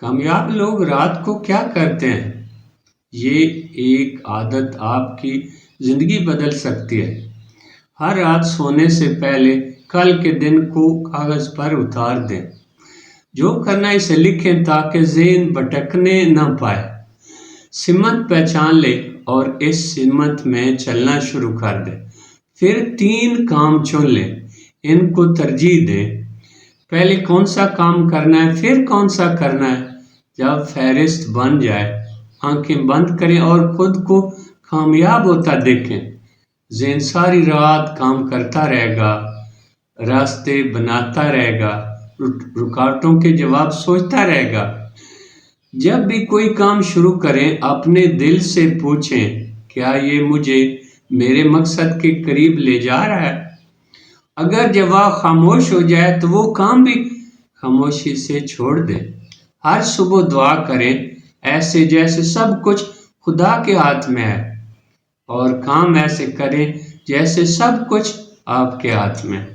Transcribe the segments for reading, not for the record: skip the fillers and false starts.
کامیاب لوگ رات کو کیا کرتے ہیں؟ یہ ایک عادت آپ کی زندگی بدل سکتی ہے۔ ہر رات سونے سے پہلے کل کے دن کو کاغذ پر اتار دیں۔ جو کرنا ہے اسے لکھیں تاکہ ذہن بھٹکنے نہ پائے۔ سمت پہچان لیں اور اس سمت میں چلنا شروع کر دیں۔ پھر 3 کام چن لیں، ان کو ترجیح دیں۔ پہلے کون سا کام کرنا ہے، پھر کون سا کرنا ہے۔ جب فہرست بن جائے، آنکھیں بند کریں اور خود کو کامیاب ہوتا دیکھیں۔ ذہن ساری رات کام کرتا رہے گا، راستے بناتا رہے گا، رکاوٹوں کے جواب سوچتا رہے گا۔ جب بھی کوئی کام شروع کریں، اپنے دل سے پوچھیں، کیا یہ مجھے میرے مقصد کے قریب لے جا رہا ہے؟ اگر جواب خاموش ہو جائے تو وہ کام بھی خاموشی سے چھوڑ دیں۔ ہر صبح دعا کریں، ایسے جیسے سب کچھ خدا کے ہاتھ میں ہے، اور کام ایسے کریں جیسے سب کچھ آپ کے ہاتھ میں ہے۔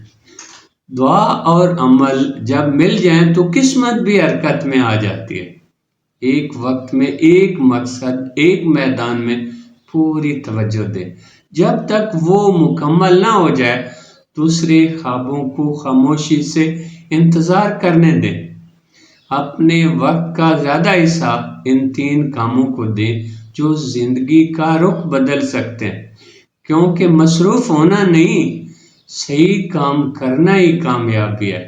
دعا اور عمل جب مل جائیں تو قسمت بھی حرکت میں آ جاتی ہے۔ ایک وقت میں ایک مقصد، ایک میدان میں پوری توجہ دیں۔ جب تک وہ مکمل نہ ہو جائے، دوسرے خوابوں کو خاموشی سے انتظار کرنے دیں۔ اپنے وقت کا زیادہ حصہ ان 3 کاموں کو دیں جو زندگی کا رخ بدل سکتے ہیں، کیونکہ مصروف ہونا نہیں، صحیح کام کرنا ہی کامیابی ہے۔